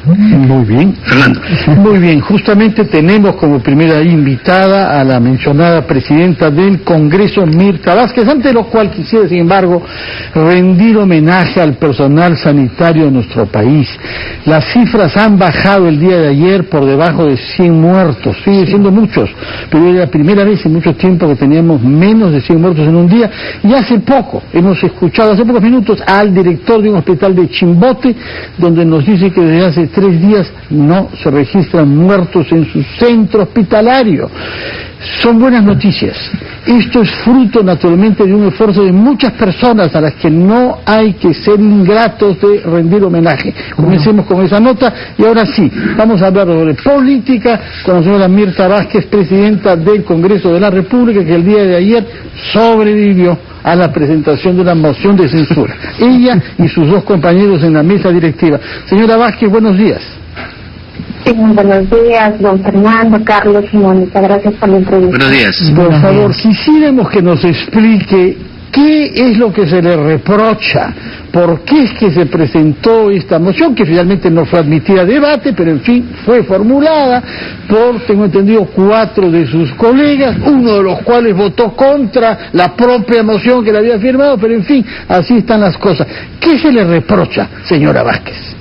Muy bien, Fernando. Muy bien, justamente tenemos como primera invitada a la mencionada presidenta del Congreso, Mirta Vázquez, ante lo cual quisiera, sin embargo, rendir homenaje al personal sanitario de nuestro país. Las cifras han bajado el día de ayer por debajo de 100 muertos, sigue siendo muchos, pero era la primera vez en mucho tiempo que teníamos menos de 100 muertos en un día, y hace poco, hemos escuchado hace pocos minutos al director de un hospital de Chimbote, donde nos dice que desde hace 3 días no se registran muertos en su centro hospitalario. Son buenas noticias. Esto es fruto naturalmente de un esfuerzo de muchas personas a las que no hay que ser ingratos de rendir homenaje. Comencemos con esa nota y ahora sí, vamos a hablar sobre política con la señora Mirta Vázquez, presidenta del Congreso de la República, que el día de ayer sobrevivió a la presentación de la moción de censura. Ella y sus 2 compañeros en la mesa directiva. Señora Vázquez, buenos días. Sí, buenos días, don Fernando, Carlos y Mónica, gracias por la entrevista. Buenos días. Por favor, quisiéramos que nos explique qué es lo que se le reprocha, por qué es que se presentó esta moción, que finalmente no fue admitida a debate, pero en fin, fue formulada por, tengo entendido, 4 de sus colegas, uno de los cuales votó contra la propia moción que le había firmado, pero en fin, así están las cosas. ¿Qué se le reprocha, señora Vázquez?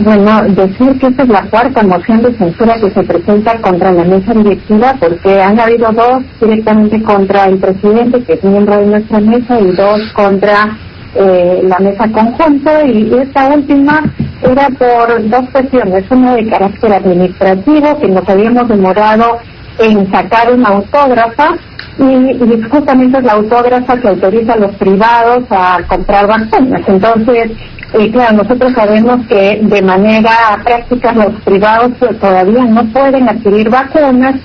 Bueno, decir que esta es la 4ª moción de censura que se presenta contra la mesa directiva, porque han habido 2 directamente contra el presidente, que es miembro de nuestra mesa, y 2 contra la mesa conjunta, y esta última era por 2 cuestiones, una de carácter administrativo, que nos habíamos demorado en sacar una autógrafa, y justamente es la autógrafa que autoriza a los privados a comprar vacunas. Entonces, claro, nosotros sabemos que de manera práctica los privados todavía no pueden adquirir vacunas,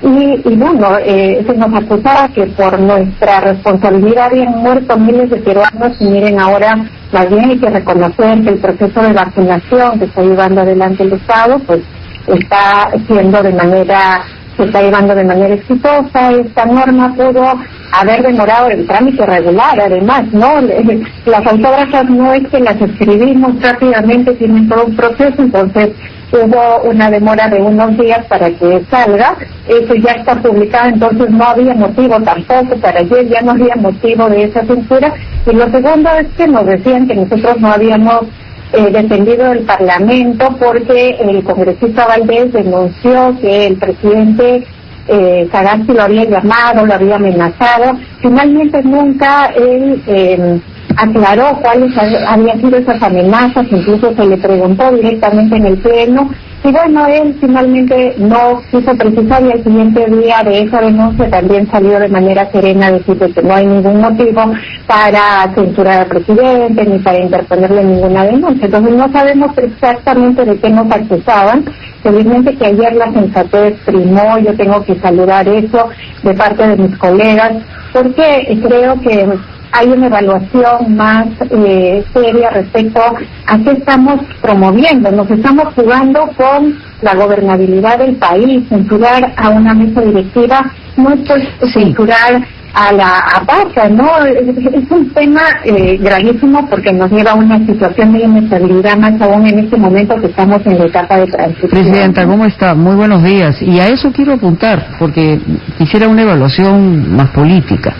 y bueno, se nos acusaba que por nuestra responsabilidad habían muerto miles de peruanos, y miren, ahora más bien hay que reconocer que el proceso de vacunación que está llevando adelante el Estado pues está llevando de manera exitosa. Esta norma pudo haber demorado el trámite regular, además, ¿no? Las autógrafas no es que las escribimos rápidamente, tienen todo un proceso, entonces hubo una demora de unos días para que salga. Eso ya está publicado, entonces no había motivo tampoco, para ayer ya no había motivo de esa censura. Y lo segundo es que nos decían que nosotros no habíamos defendido el Parlamento, porque el congresista Valdés denunció que el presidente Sagasti lo había llamado, lo había amenazado. Finalmente nunca él aclaró cuáles habían sido esas amenazas, incluso se le preguntó directamente en el pleno, y bueno, él finalmente no quiso precisar, y al siguiente día de esa denuncia también salió de manera serena a decir que no hay ningún motivo para censurar al presidente ni para interponerle ninguna denuncia. Entonces no sabemos exactamente de qué nos acusaban. Felizmente que ayer la sensatez primó, yo tengo que saludar eso de parte de mis colegas, porque creo que hay una evaluación más seria respecto a qué estamos promoviendo. Nos estamos jugando con la gobernabilidad del país. Censurar a una mesa directiva no es censurar a la APACA, ¿no? Es un tema gravísimo, porque nos lleva a una situación de inestabilidad, más aún en este momento que estamos en la etapa de transición. Presidenta, ¿cómo está? Muy buenos días. Y a eso quiero apuntar, porque quisiera una evaluación más política.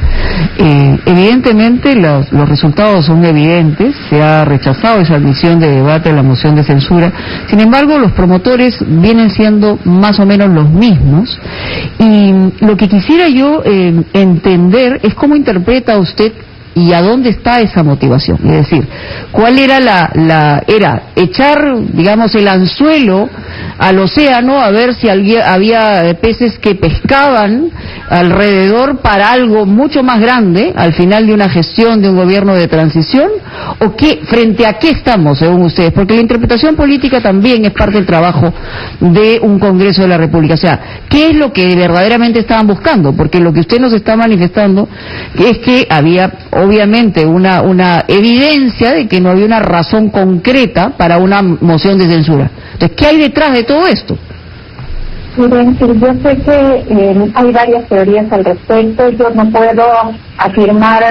Evidentemente los resultados son evidentes, se ha rechazado esa admisión de debate a la moción de censura. Sin embargo, los promotores vienen siendo más o menos los mismos, y lo que quisiera yo entender es cómo interpreta usted y a dónde está esa motivación. Es decir, ¿cuál era era echar, digamos, el anzuelo al océano a ver si había peces que pescaban alrededor para algo mucho más grande al final de una gestión de un gobierno de transición? ¿O qué, frente a qué estamos, según ustedes? Porque la interpretación política también es parte del trabajo de un Congreso de la República. O sea, ¿qué es lo que verdaderamente estaban buscando? Porque lo que usted nos está manifestando es que había obviamente una evidencia de que no había una razón concreta para una moción de censura. Entonces, ¿qué hay detrás de todo esto? Miren, yo sé que hay varias teorías al respecto. Yo no puedo afirmar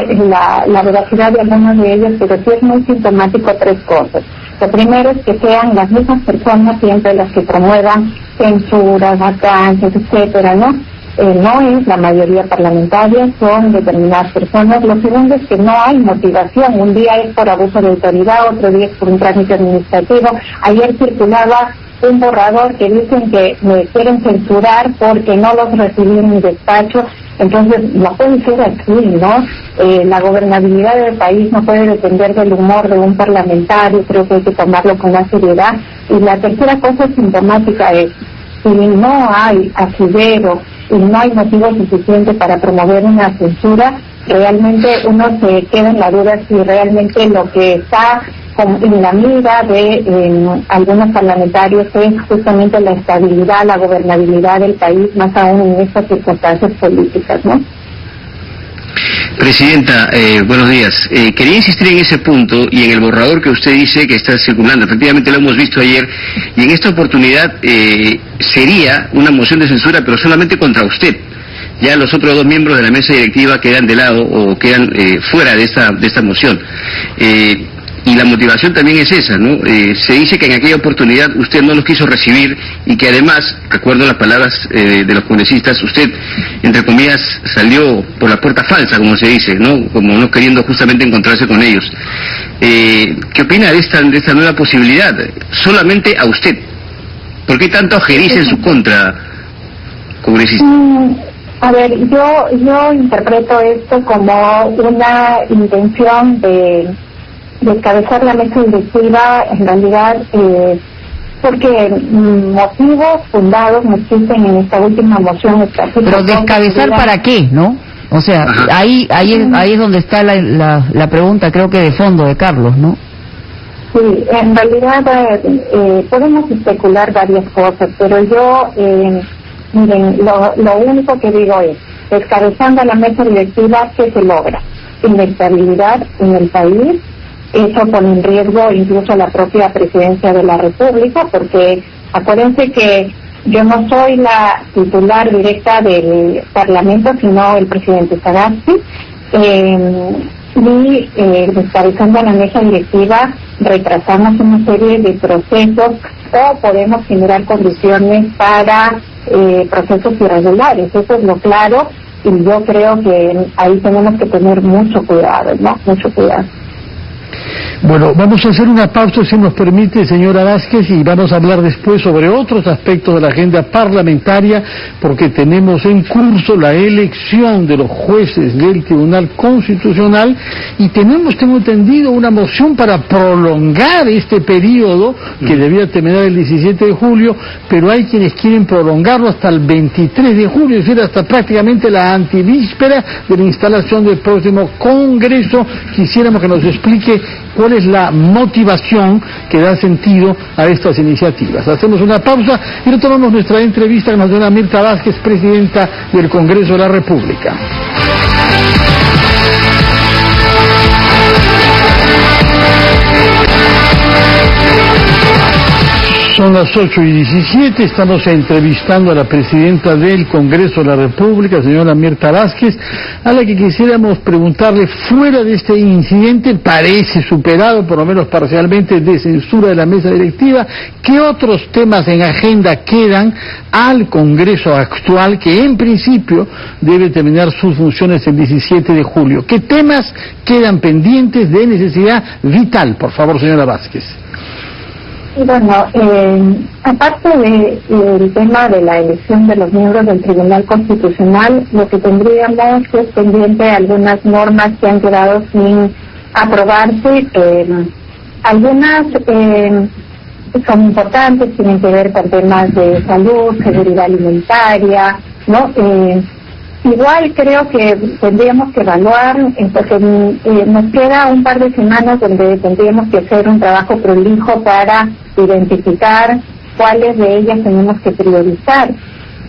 la veracidad de algunas de ellas, pero sí es muy sintomático tres cosas. Lo primero es que sean las mismas personas siempre las que promuevan censuras, vacancias, etcétera, ¿no? No es la mayoría parlamentaria, son determinadas personas. Lo segundo es que no hay motivación. Un día es por abuso de autoridad, otro día es por un trámite administrativo. Ayer circulaba un borrador que dicen que me quieren censurar porque no los recibí en mi despacho. Entonces, no puede ser así, ¿no? La gobernabilidad del país no puede depender del humor de un parlamentario. Creo que hay que tomarlo con más seriedad. Y la tercera cosa sintomática es, si no hay asidero y no hay motivo suficiente para promover una censura, realmente uno se queda en la duda si realmente lo que está en la mira de algunos parlamentarios es justamente la estabilidad, la gobernabilidad del país, más aún en estas circunstancias políticas, ¿no? Presidenta, buenos días. Quería insistir en ese punto y en el borrador que usted dice que está circulando. Efectivamente lo hemos visto ayer y en esta oportunidad sería una moción de censura, pero solamente contra usted. Ya los otros dos miembros de la mesa directiva quedan de lado o quedan fuera de esta moción. Y la motivación también es esa, ¿no? Se dice que en aquella oportunidad usted no los quiso recibir y que además, recuerdo las palabras de los congresistas, usted, entre comillas, salió por la puerta falsa, como se dice, ¿no? Como no queriendo justamente encontrarse con ellos. ¿Qué opina de esta nueva posibilidad? Solamente a usted. ¿Por qué tanto ajeriza en su contra, congresista? A ver, yo interpreto esto como una intención de descabezar la mesa directiva, en realidad, porque motivos fundados no existen en esta última moción. Pero descabezar para qué, ¿no? O sea, ahí es donde está la pregunta, creo que de fondo de Carlos, ¿no? Sí, en realidad podemos especular varias cosas, pero yo, miren, lo único que digo es, descabezando la mesa directiva, ¿qué se logra? Inestabilidad en el país. Eso pone en riesgo incluso la propia presidencia de la República, porque acuérdense que yo no soy la titular directa del Parlamento, sino el presidente Sagasti, y descabezando la mesa directiva retrasamos una serie de procesos o podemos generar condiciones para procesos irregulares. Eso es lo claro, y yo creo que ahí tenemos que tener mucho cuidado, ¿no? Mucho cuidado. Bueno, vamos a hacer una pausa, si nos permite, señora Vázquez, y vamos a hablar después sobre otros aspectos de la agenda parlamentaria, porque tenemos en curso la elección de los jueces del Tribunal Constitucional y tenemos, tengo entendido, una moción para prolongar este periodo que debía terminar el 17 de julio, pero hay quienes quieren prolongarlo hasta el 23 de julio, es decir, hasta prácticamente la antivíspera de la instalación del próximo Congreso. Quisiéramos que nos explique cuál es la motivación que da sentido a estas iniciativas. Hacemos una pausa y retomamos nuestra entrevista con la señora Mirta Vázquez, presidenta del Congreso de la República. Son las 8:17, estamos entrevistando a la presidenta del Congreso de la República, señora Mirta Vázquez, a la que quisiéramos preguntarle, fuera de este incidente, parece superado, por lo menos parcialmente, de censura de la mesa directiva, ¿qué otros temas en agenda quedan al Congreso actual, que en principio debe terminar sus funciones el 17 de julio? ¿Qué temas quedan pendientes de necesidad vital? Por favor, señora Vázquez. Y bueno, aparte del tema de la elección de los miembros del Tribunal Constitucional, lo que tendríamos es pendiente algunas normas que han quedado sin aprobarse. Algunas son importantes, tienen que ver con temas de salud, seguridad alimentaria, ¿no? Igual creo que tendríamos que evaluar, porque nos queda un par de semanas donde tendríamos que hacer un trabajo prolijo para identificar cuáles de ellas tenemos que priorizar.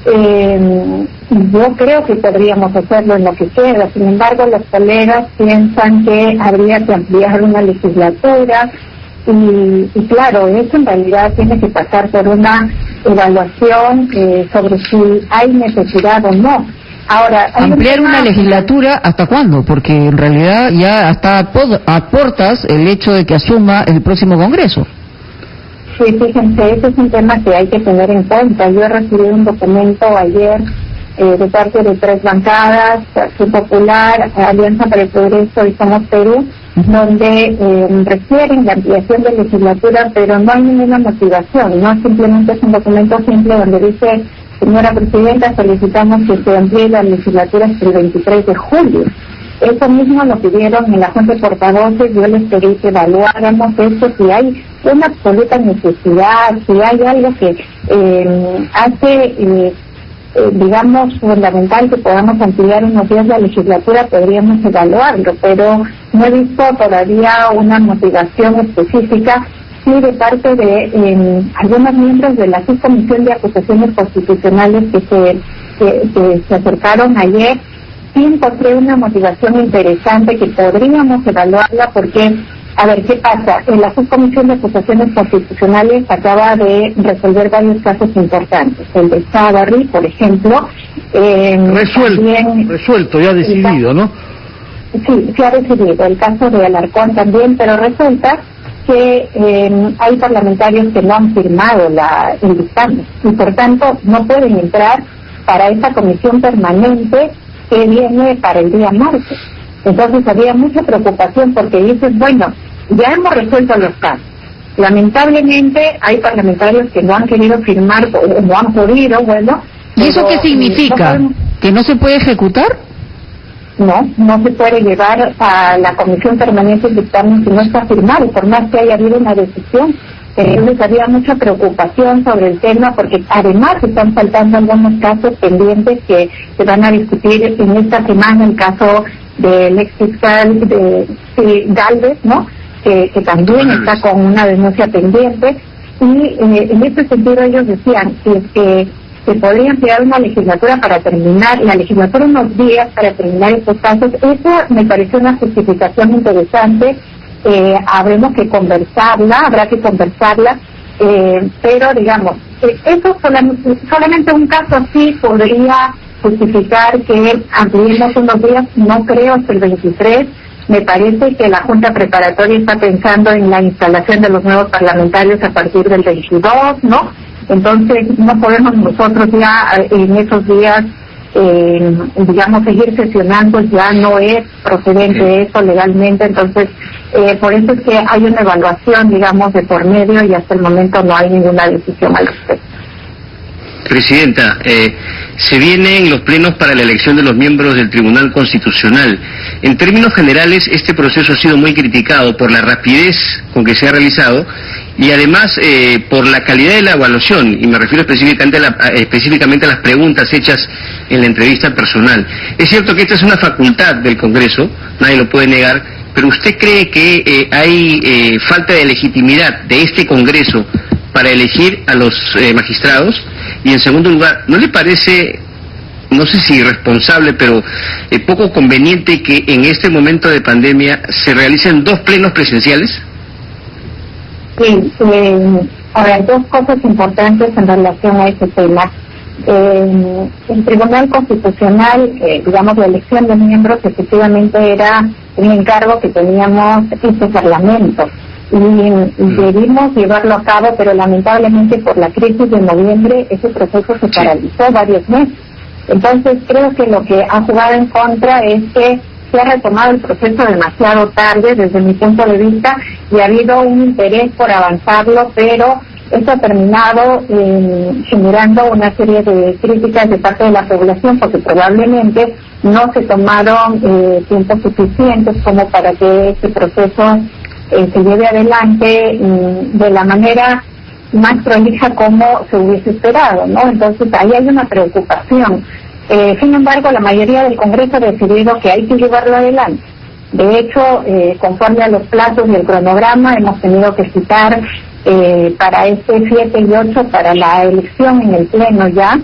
Yo creo que podríamos hacerlo en lo que queda. Sin embargo, los colegas piensan que habría que ampliar una legislatura y claro, eso en realidad tiene que pasar por una evaluación sobre si hay necesidad o no. Ahora, ampliar una legislatura, ¿hasta cuándo? Porque en realidad ya está a puertas el hecho de que asuma el próximo Congreso. Sí, fíjense, ese es un tema que hay que tener en cuenta. Yo he recibido un documento ayer de parte de 3 bancadas, Acción Popular, Alianza para el Progreso y Somos Perú, donde requieren la ampliación de legislatura, pero no hay ninguna motivación, no simplemente es un documento simple donde dice: señora Presidenta, solicitamos que se amplíe la legislatura hasta el 23 de julio. Eso mismo lo pidieron en la Junta de Portavoces. Yo les pedí que evaluáramos esto, si hay una absoluta necesidad, si hay algo que hace, digamos, fundamental que podamos ampliar unos días la legislatura, podríamos evaluarlo, pero no he visto todavía una motivación específica. Sí, de parte de algunos miembros de la Subcomisión de Acusaciones Constitucionales que se acercaron ayer, sí encontré una motivación interesante que podríamos evaluarla, porque, a ver, ¿qué pasa? En la Subcomisión de Acusaciones Constitucionales acaba de resolver varios casos importantes. El de Chávarri, por ejemplo. Resuelto, ya decidido, ¿no? Sí, se ha decidido. El caso de Alarcón también, pero resulta que hay parlamentarios que no han firmado el dictamen y por tanto no pueden entrar para esa comisión permanente que viene para el día martes. Entonces había mucha preocupación porque dices, bueno, ya hemos resuelto los casos. Lamentablemente hay parlamentarios que no han querido firmar, no han podido, bueno. ¿Y eso qué significa? ¿Que no se puede ejecutar? No se puede llevar a la comisión permanente el dictamen si no está firmado, por más que haya habido una decisión. Entonces había mucha preocupación sobre el tema, porque además están faltando algunos casos pendientes que se van a discutir en esta semana. El caso del ex fiscal de Gálvez, ¿no? Que también está con una denuncia pendiente. Y en este sentido ellos decían que se podría ampliar una legislatura para terminar, la legislatura unos días para terminar estos casos. Esa me pareció una justificación interesante. Habrá que conversarla, pero digamos, eso solamente un caso así podría justificar que ampliemos unos días. No creo hasta el 23. Me parece que la Junta Preparatoria está pensando en la instalación de los nuevos parlamentarios a partir del 22, ¿no? Entonces no podemos nosotros ya en esos días, digamos, seguir sesionando. Ya no es procedente eso legalmente. Entonces por eso es que hay una evaluación, digamos, de por medio, y hasta el momento no hay ninguna decisión al respecto. Presidenta, se vienen los plenos para la elección de los miembros del Tribunal Constitucional. En términos generales, este proceso ha sido muy criticado por la rapidez con que se ha realizado y además por la calidad de la evaluación, y me refiero específicamente a las preguntas hechas en la entrevista personal. Es cierto que esta es una facultad del Congreso, nadie lo puede negar, pero ¿usted cree que hay falta de legitimidad de este Congreso para elegir a los magistrados? Y en segundo lugar, ¿no le parece, no sé si irresponsable, pero poco conveniente que en este momento de pandemia se realicen 2 plenos presenciales? Sí, a ver, 2 cosas importantes en relación a ese tema. El Tribunal Constitucional, digamos, la elección de miembros efectivamente era un encargo que teníamos este Parlamento. Y debimos llevarlo a cabo, pero lamentablemente por la crisis de noviembre ese proceso se paralizó varios meses. Entonces creo que lo que ha jugado en contra es que se ha retomado el proceso demasiado tarde desde mi punto de vista, y ha habido un interés por avanzarlo, pero esto ha terminado generando una serie de críticas de parte de la población, porque probablemente no se tomaron tiempos suficientes como para que este proceso se lleve adelante de la manera más prolija como se hubiese esperado, ¿no? Entonces ahí hay una preocupación. Sin embargo, la mayoría del Congreso ha decidido que hay que llevarlo adelante. De hecho, conforme a los plazos y el cronograma, hemos tenido que citar para este 7 y 8 para la elección en el Pleno ya.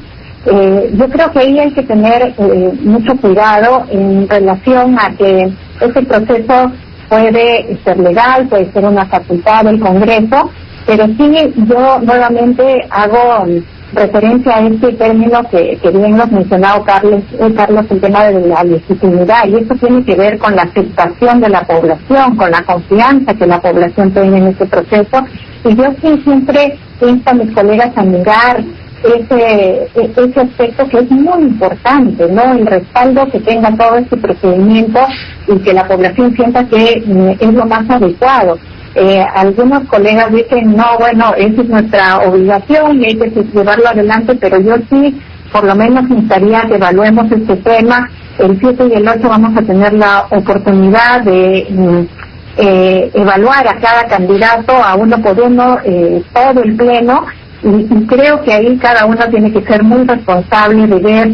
Yo creo que ahí hay que tener mucho cuidado en relación a que este proceso puede ser legal, puede ser una facultad del Congreso, pero sí yo nuevamente hago referencia a este término que bien lo ha mencionado Carlos, el tema de la legitimidad, y eso tiene que ver con la aceptación de la población, con la confianza que la población tiene en este proceso, y yo sí siempre insto a mis colegas a mirar ese aspecto que es muy importante, ¿no? El respaldo que tenga todo este procedimiento y que la población sienta que es lo más adecuado. Algunos colegas dicen, no, bueno, esa es nuestra obligación y hay que llevarlo adelante, pero yo sí, por lo menos instaría que evaluemos este tema. El 7 y el 8 vamos a tener la oportunidad de evaluar a cada candidato, a uno por uno, todo el pleno, y creo que ahí cada uno tiene que ser muy responsable de ver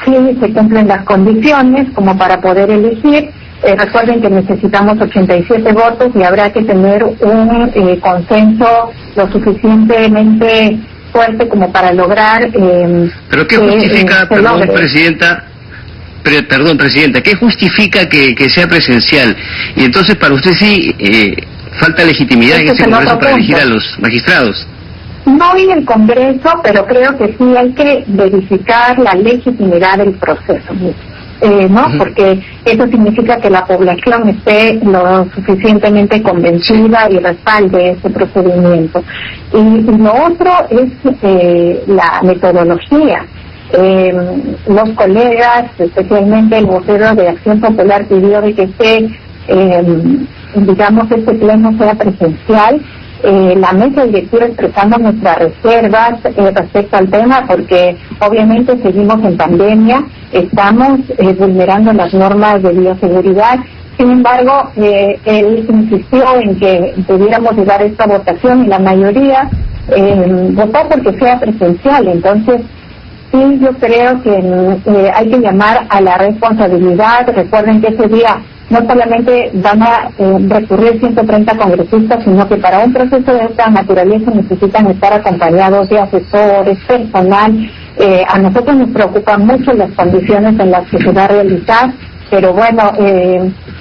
si se cumplen las condiciones como para poder elegir. Recuerden que necesitamos 87 votos y habrá que tener un consenso lo suficientemente fuerte como para lograr... ¿Pero qué justifica, Presidenta, qué justifica que sea presencial? Y entonces para usted sí falta legitimidad en ese Congreso para elegir a los magistrados. No en el Congreso, pero creo que sí hay que verificar la legitimidad del proceso. ¿No? Porque eso significa que la población esté lo suficientemente convencida y respalde ese procedimiento. Y lo otro es la metodología. Los colegas, especialmente el vocero de Acción Popular, pidió de que este pleno sea presencial. La mesa directiva expresando nuestras reservas respecto al tema, porque obviamente seguimos en pandemia, estamos vulnerando las normas de bioseguridad. Sin embargo, él insistió en que pudiéramos llevar esta votación y la mayoría votó porque sea presencial. Entonces, sí, yo creo que hay que llamar a la responsabilidad. Recuerden que ese día no solamente van a recurrir 130 congresistas, sino que para un proceso de esta naturaleza necesitan estar acompañados de asesores, personal. A nosotros nos preocupan mucho las condiciones en las que se va a realizar, pero bueno,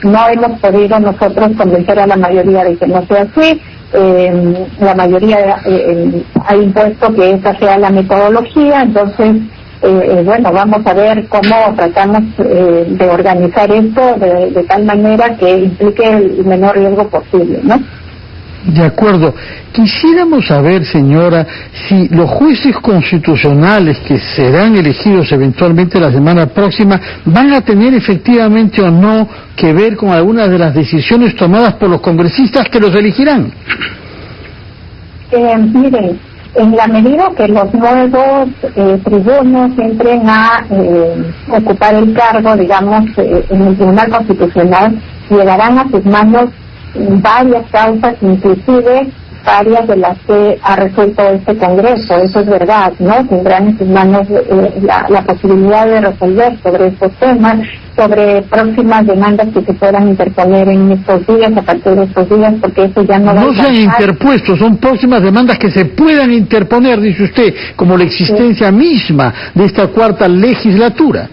no hemos podido nosotros convencer a la mayoría de que no sea así. La mayoría ha impuesto que esa sea la metodología, entonces bueno, vamos a ver cómo tratamos de organizar esto de tal manera que implique el menor riesgo posible, ¿no? De acuerdo. Quisiéramos saber, señora, si los jueces constitucionales que serán elegidos eventualmente la semana próxima van a tener efectivamente o no que ver con algunas de las decisiones tomadas por los congresistas que los elegirán. Miren, en la medida que los nuevos tribunos entren a ocupar el cargo, digamos, en el Tribunal Constitucional, llegarán a sus manos varias causas, inclusive varias de las que ha resuelto este Congreso. Eso es verdad, ¿no? Tendrán en sus manos la posibilidad de resolver sobre estos temas, sobre próximas demandas que se puedan interponer en estos días, a partir de estos días, porque eso ya no va a No se han interpuesto, son próximas demandas que se puedan interponer, dice usted, como la existencia misma de esta cuarta legislatura.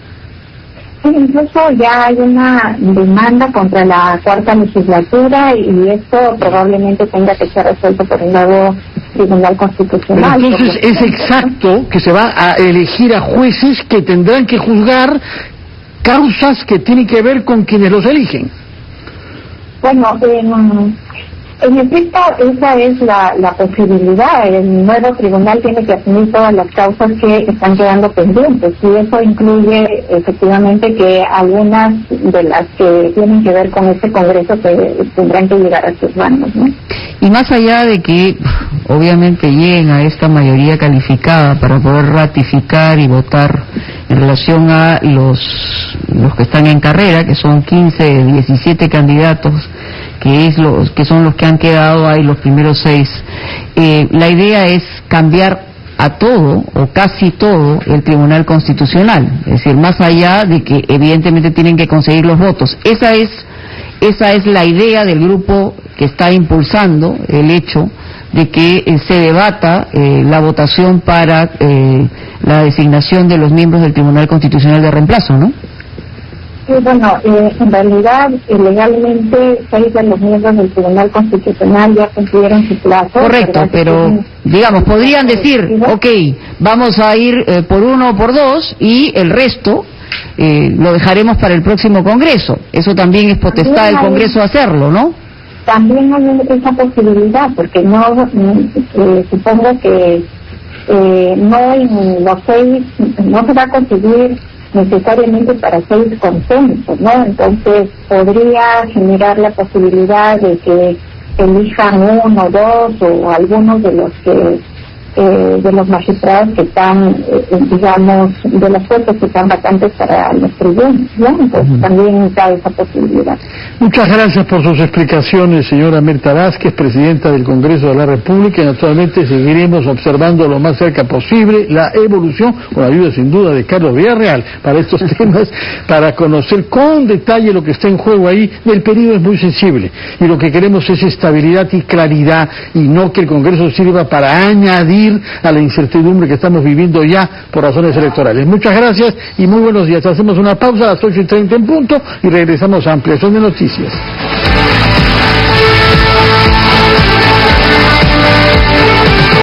Sí, incluso ya hay una demanda contra la cuarta legislatura y esto probablemente tenga que ser resuelto por el nuevo Tribunal Constitucional. Pero entonces es exacto que se va a elegir a jueces que tendrán que juzgar causas que tienen que ver con quienes los eligen. Bueno, en efecto, esa es la posibilidad. El nuevo tribunal tiene que asumir todas las causas que están quedando pendientes y eso incluye efectivamente que algunas de las que tienen que ver con este Congreso tendrán que llegar a sus manos, ¿no? Y más allá de que obviamente lleguen a esta mayoría calificada para poder ratificar y votar en relación a los que están en carrera, que son 15, 17 candidatos, que son los que han quedado ahí, los primeros 6, la idea es cambiar a todo o casi todo el Tribunal Constitucional, es decir, más allá de que evidentemente tienen que conseguir los votos. Esa es la idea del grupo que está impulsando el hecho de que se debata la votación para la designación de los miembros del Tribunal Constitucional de reemplazo, ¿no? Sí, bueno, en realidad, legalmente, 6 de los miembros del Tribunal Constitucional ya cumplieron su plazo. Correcto, pero, digamos, podrían decir, ok, vamos a ir por 1 o por 2 y el resto lo dejaremos para el próximo Congreso. Eso también es potestad del Congreso hacerlo, ¿no? También hay esa posibilidad, porque no supongo que no en los 6, no se va a conseguir necesariamente para 6 consensos, ¿no? Entonces podría generar la posibilidad de que elijan 1, 2 o algunos de los que de los magistrados que están, digamos, de los puestos que están vacantes para los tribunales, ¿no? Entonces también cabe esa posibilidad. Muchas gracias por sus explicaciones, señora Mirta Vázquez, presidenta del Congreso de la República, y naturalmente seguiremos observando lo más cerca posible la evolución, con la ayuda sin duda de Carlos Villarreal, para estos temas, para conocer con detalle lo que está en juego ahí. El periodo es muy sensible y lo que queremos es estabilidad y claridad, y no que el Congreso sirva para añadir a la incertidumbre que estamos viviendo ya por razones electorales. Muchas gracias y muy buenos días. Hacemos una pausa a las 8:30 en punto y regresamos a ampliación de noticias.